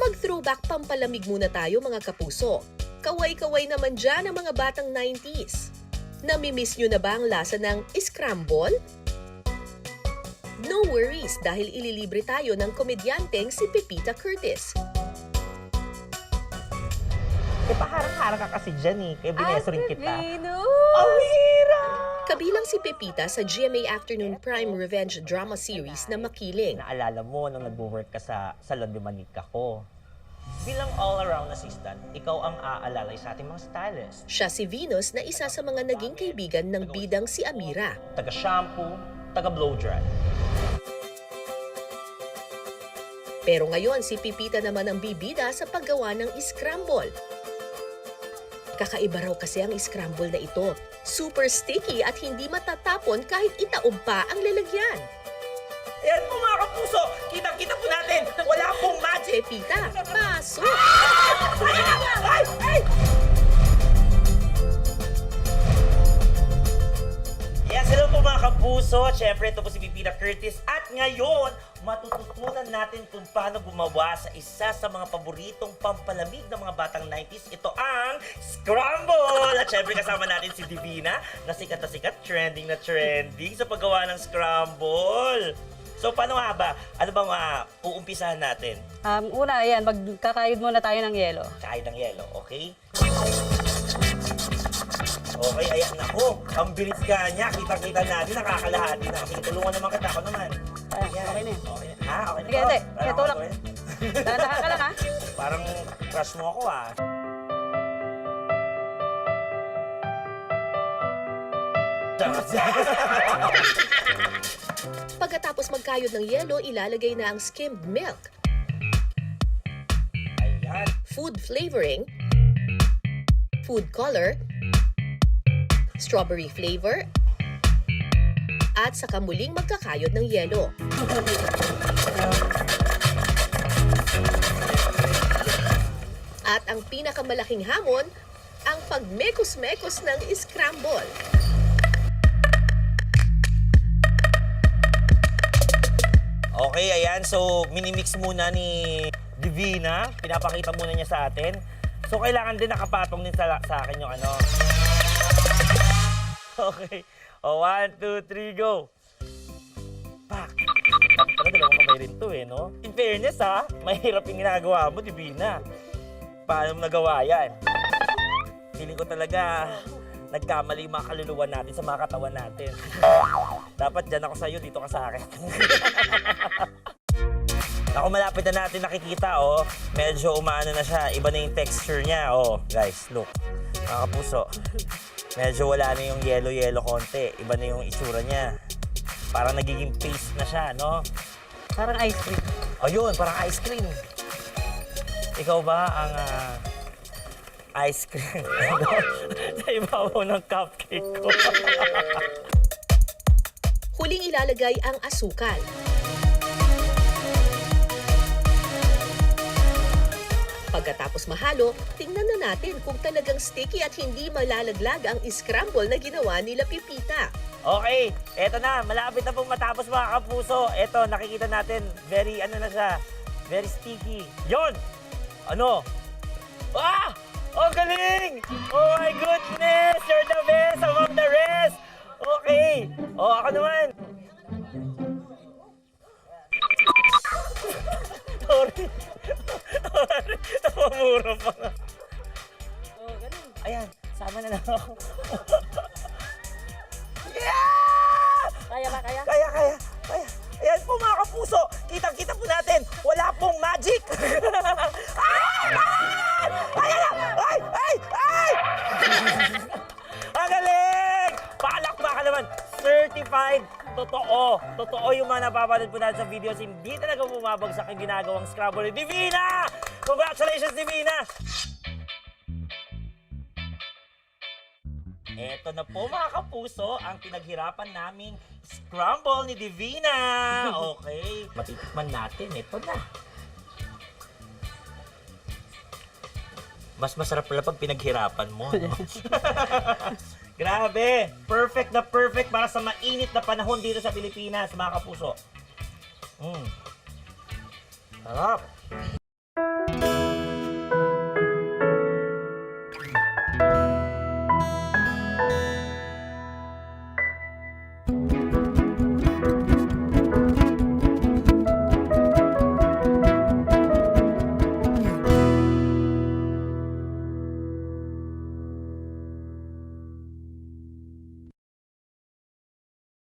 Mag-throwback pampalamig muna tayo mga kapuso. Kaway-kaway naman dyan ang mga batang 90s. Namimiss nyo na ba ang lasa ng scramble? No worries dahil ililibre tayo ng komedyanteng si Pepita Curtis. Paharang-harang ka kasi dyan kaya bineso rin kita. Venus! Kabilang si Pepita sa GMA Afternoon Prime Revenge drama series na Makiling. Naalala mo nung nag-work ka sa Salon de Manica ko. Bilang all-around assistant, ikaw ang aalalay sa ating mga stylist. Siya si Venus na isa sa mga naging kaibigan ng bidang si Amira. Taga-shampoo, taga-blow dry. Pero ngayon si Pepita naman ang bibida sa paggawa ng scramble. Kakaiba raw kasi ang scramble na ito. Super sticky at hindi matatapon kahit itaob pa ang lalagyan. Ayan po mga kapuso, kitang-kita po natin, wala pong magic. Pepita, pasok! Yes, hello po mga kapuso. Siyempre, ito po si Pepita Curtis. At ngayon, matututunan natin kung paano gumawa sa isa sa mga paboritong pampalamig ng mga batang 90s. Ito ang Scramble! At siyempre, kasama natin si Divina, na sikat trending na trending sa paggawa ng Scramble. So, paano nga ba? Ano bang uumpisahan natin? Una, ayan, magkakayod muna tayo ng yelo. Kain ng yelo, okay? Okay, ayan, nako. Ang bilis ka niya. Kita-kita natin, nakakalahati na. Kasi tulungan naman kita ako naman. Okay na yan. Okay na. Ha? Okay na Sige, to? hindi. Parang Sige, tulak. ako gawin? Dahan-dahan ka lang, ha? Parang crush mo ako, Pagkatapos magkayod ng yelo, ilalagay na ang skimmed milk, Ayan. food flavoring, food color, strawberry flavor, at saka muling magkakayod ng yelo. At ang pinakamalaking hamon, ang pagmekos-mekos ng scramble. Okay, ayan. So, minimix muna ni Divina. Pinapakita muna niya sa atin. So, kailangan din nakapatong din sa akin yung ano. Okay. O, 1, 2, 3, go. Pak! Pala dalawang kamay rin to no? In fairness mahirap yung ginagawa mo, Divina. Paano mo nagawa yan? Feeling ko talaga nagkamali yung mga kaluluwa natin sa mga katawan natin. Dapat dyan ako sa'yo, dito ka sa akin. Ako, malapit na natin nakikita, medyo umaano na siya. Iba na yung texture niya, guys, look. Mga kapuso, medyo wala na yung yellow-yellow konti. Iba na yung itsura niya. Parang nagiging paste na siya, no? Parang ice cream. Ayun, parang ice cream. Ikaw ba ang ice cream sa ibabaw ng cupcake ko? Huling ilalagay ang asukal. Pagkatapos mahalo, tingnan na natin kung talagang sticky at hindi malalaglag ang scramble na ginawa nila Pepita. Okay, eto na. Malapit na pong matapos mga kapuso. Eto, nakikita natin. Very, na siya. Very sticky. Yon! Ano? Ah! Oh, galing! Oh my goodness! You're the best among the rest! Okay. Ako naman. Sorry. Namamura pa nga. Ganun. Ayan, sama na lang ako. Yeah! Kaya ba, kaya? Kaya. Ayan po mga kapuso, kitang-kita po natin, wala pong magic. Ayan na! Ay! Ang galing! Palakpakan naman, certified. Totoo yung mga napapanood po natin sa videos. Hindi talaga bumabagsak yung ginagawang Scrabble ni Divina! Congratulations, Divina! Eto na po mga kapuso, ang pinaghirapan naming Scramble ni Divina. Okay, matitikman natin. Ito na. Mas masarap pala pag pinaghirapan mo. No? Grabe! Perfect na perfect para sa mainit na panahon dito sa Pilipinas, mga kapuso. Sarap!